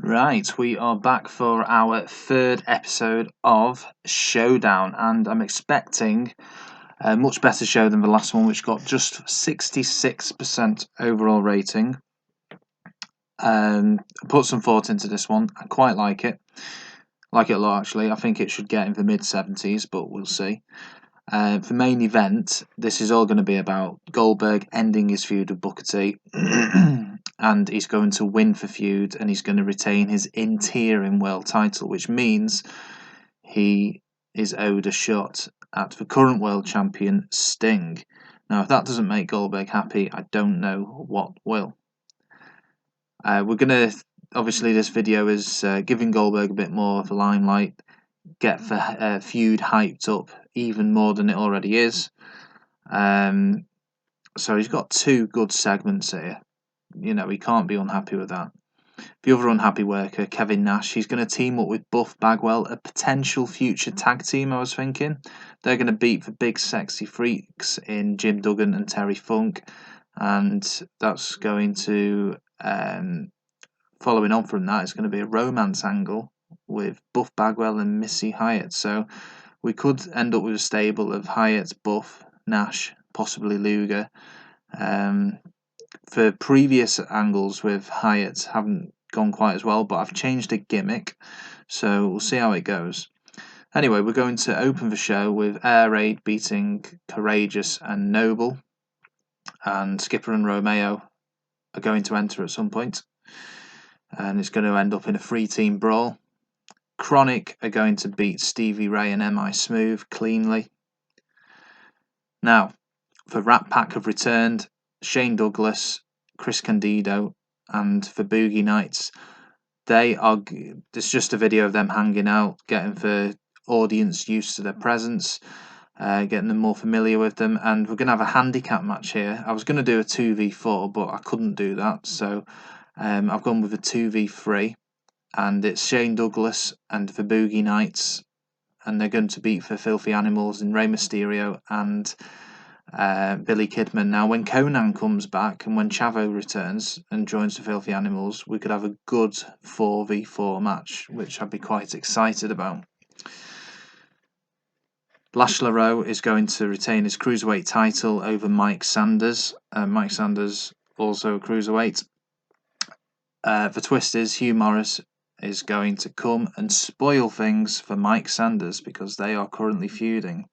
Right, we are back for our third episode of Showdown, and I'm expecting a much better show than the last one, which got just 66% overall rating. I put some thought into this one. I quite like it. Like it a lot, actually. I think it should get in the mid-70s, but we'll see. For main event, this is all going to be about Goldberg ending his feud with Booker T. And he's going to win for feud, and he's going to retain his interim world title, which means he is owed a shot at the current world champion, Sting. Now, if that doesn't make Goldberg happy, I don't know what will. We're going to, obviously, this video is giving Goldberg a bit more of a limelight, get the feud hyped up even more than it already is. So he's got two good segments here. You know, he can't be unhappy with that. The other unhappy worker, Kevin Nash, he's going to team up with Buff Bagwell, a potential future tag team, I was thinking. They're going to beat the big sexy freaks in Jim Duggan and Terry Funk. And that's going to, following on from that, it's going to be a romance angle with Buff Bagwell and Missy Hyatt. So we could end up with a stable of Hyatt, Buff, Nash, possibly Luger. For previous angles with Hyatt haven't gone quite as well, but I've changed a gimmick, so we'll see how it goes. Anyway, we're going to open the show with Air Raid beating Courageous and Noble, and Skipper and Romeo are going to enter at some point, and it's going to end up in a 3-team brawl. Chronic are going to beat Stevie Ray and M.I. Smooth cleanly. Now, the Rat Pack have returned. Shane Douglas, Chris Candido, and the Boogie Knights. It's just a video of them hanging out, getting the audience used to their presence, getting them more familiar with them, and we're going to have a handicap match here. I was going to do a 2v4, but I couldn't do that, so I've gone with a 2v3, and it's Shane Douglas and the Boogie Knights, and they're going to beat the Filthy Animals in Rey Mysterio and Billy Kidman. Now, when Conan comes back and when Chavo returns and joins the Filthy Animals, we could have a good 4v4 match, which I'd be quite excited about. Lash LeRoux is going to retain his Cruiserweight title over Mike Sanders. Mike Sanders, also a Cruiserweight. The twist is Hugh Morris is going to come and spoil things for Mike Sanders because they are currently feuding.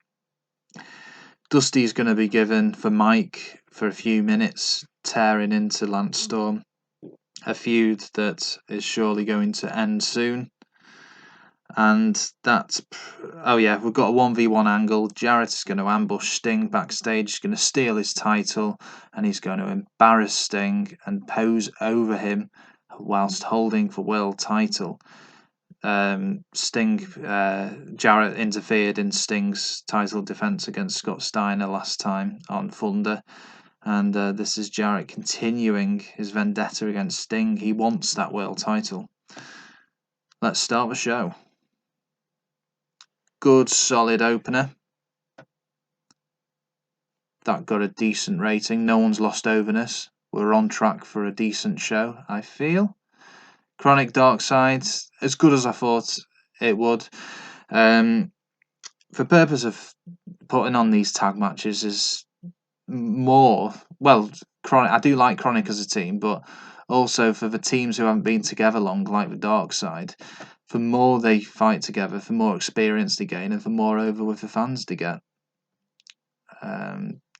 Dusty's going to be given for Mike for a few minutes, tearing into Lance Storm. A feud that is surely going to end soon. And that's... Oh yeah, we've got a 1v1 angle. Jarrett is going to ambush Sting backstage. He's going to steal his title. And he's going to embarrass Sting and pose over him whilst holding the world title. Jarrett interfered in Sting's title defense against Scott Steiner last time on Thunder, and this is Jarrett continuing his vendetta against Sting. He wants that world title. Let's start the show. Good solid opener. That got a decent rating. No one's lost overness. We're on track for a decent show, I feel. Chronic Dark Side, as good as I thought it would. The purpose of putting on these tag matches is more, well, Chronic. I do like Chronic as a team, but also for the teams who haven't been together long, like the Dark Side, the more they fight together, the more experience they gain, and the more over with the fans they get.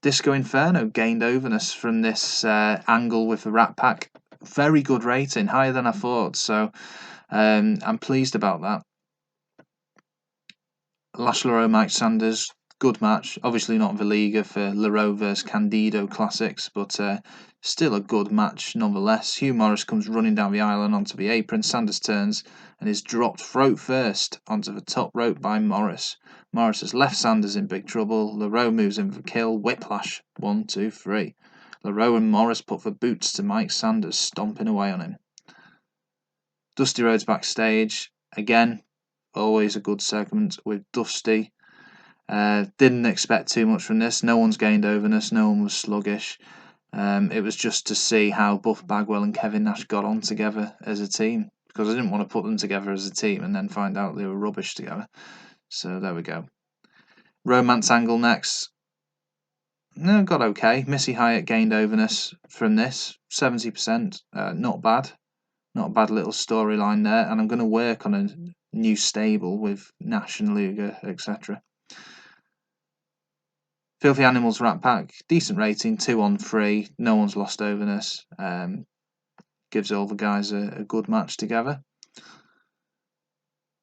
Disco Inferno gained overness from this angle with the Rat Pack. Very good rating, higher than I thought, so I'm pleased about that. Lash LeRoux, Mike Sanders, good match. Obviously not the Liga for LeRoux versus Candido Classics, but still a good match nonetheless. Hugh Morris comes running down the island onto the apron. Sanders turns and is dropped throat first onto the top rope by Morris. Morris has left Sanders in big trouble. LeRoux moves in for kill. Whiplash. 1, 2, 3. LeRoux and Morris put the boots to Mike Sanders, stomping away on him. Dusty Rhodes backstage. Again, always a good segment with Dusty. Didn't expect too much from this. No one's gained overness. No one was sluggish. It was just to see how Buff Bagwell and Kevin Nash got on together as a team. because I didn't want to put them together as a team and then find out they were rubbish together. So there we go. Romance angle next. No, got okay. Missy Hyatt gained overness from this, 70%. Not bad. Not a bad little storyline there. And I'm going to work on a new stable with Nash and Luger, etc. Filthy Animals Rat Pack, decent rating, 2 on 3. No one's lost overness. Gives all the guys a good match together.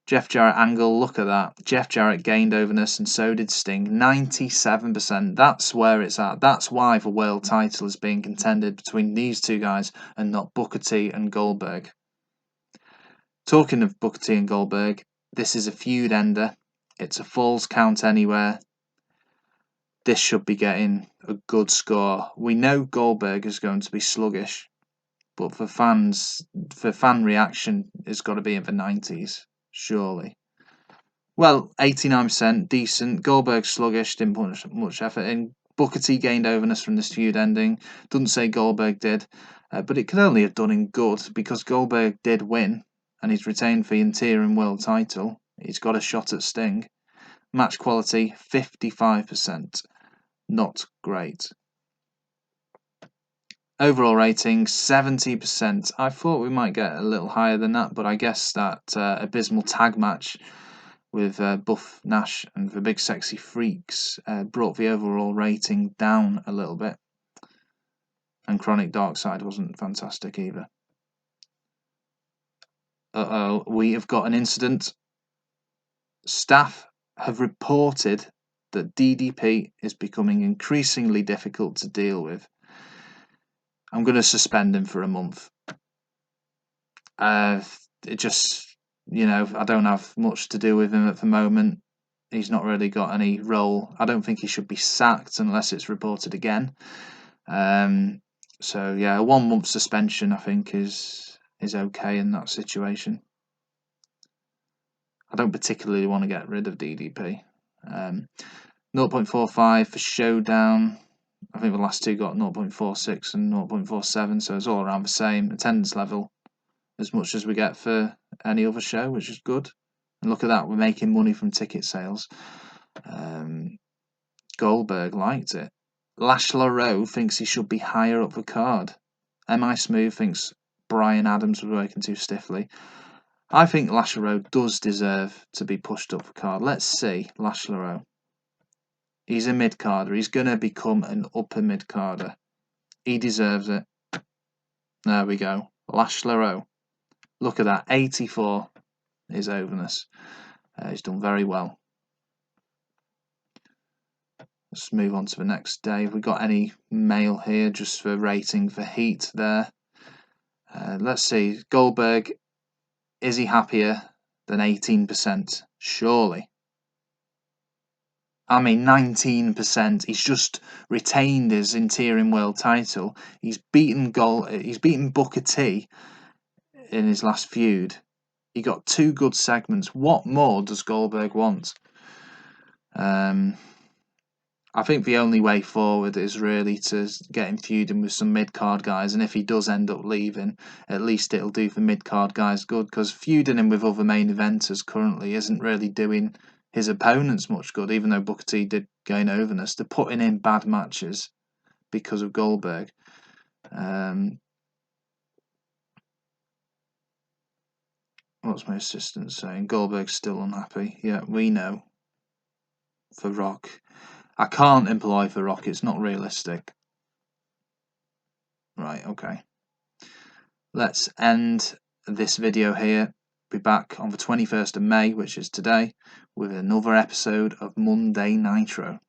Jeff Jarrett angle, look at that. Jeff Jarrett gained overness and so did Sting. 97%. That's where it's at. That's why the world title is being contended between these two guys and not Booker T and Goldberg. Talking of Booker T and Goldberg, this is a feud ender. It's a Falls Count Anywhere. This should be getting a good score. We know Goldberg is going to be sluggish, but for fan reaction, it's got to be in the 90s. Surely. Well, 89%, decent. Goldberg sluggish, didn't put much effort in. Booker T gained overness from this feud ending. Doesn't say Goldberg did, but it could only have done him good because Goldberg did win and he's retained the interim world title. He's got a shot at Sting. Match quality, 55%. Not great. Overall rating, 70%. I thought we might get a little higher than that, but I guess that abysmal tag match with Buff Nash and the Big Sexy Freaks brought the overall rating down a little bit. And Chronic Darkside wasn't fantastic either. Uh-oh, we have got an incident. Staff have reported that DDP is becoming increasingly difficult to deal with. I'm going to suspend him for a month. It just, I don't have much to do with him at the moment. He's not really got any role. I don't think he should be sacked unless it's reported again. So yeah, a 1 month suspension I think is okay in that situation. I don't particularly want to get rid of DDP. 0.45 for Showdown. I think the last two got 0.46 and 0.47, so it's all around the same attendance level as much as we get for any other show, which is good. And look at that, we're making money from ticket sales. Goldberg liked it. Lash LeRoux thinks he should be higher up the card. M.I. Smooth thinks Brian Adams was working too stiffly. I think Lash LeRoux does deserve to be pushed up the card. Let's see, Lash LeRoux. He's a mid-carder. He's going to become an upper mid-carder. He deserves it. There we go. Lash LeRoux. Look at that. 84 is overness. He's done very well. Let's move on to the next day. Have we got any mail here just for rating for heat there? Let's see. Goldberg, is he happier than 18%? Surely. I mean, 19%. He's just retained his interim world title. He's beaten Booker T in his last feud. He got 2 good segments. What more does Goldberg want? I think the only way forward is really to get him feuding with some mid-card guys, and if he does end up leaving, at least it'll do for mid-card guys good, because feuding him with other main eventers currently isn't really doing his opponents much good, even though Booker T did gain overness. They're putting in bad matches because of Goldberg. What's my assistant saying? Goldberg's still unhappy. Yeah, we know. For Rock. I can't employ for Rock, it's not realistic. Right, okay. Let's end this video here. Be back on the 21st of May, which is today, with another episode of Monday Nitro.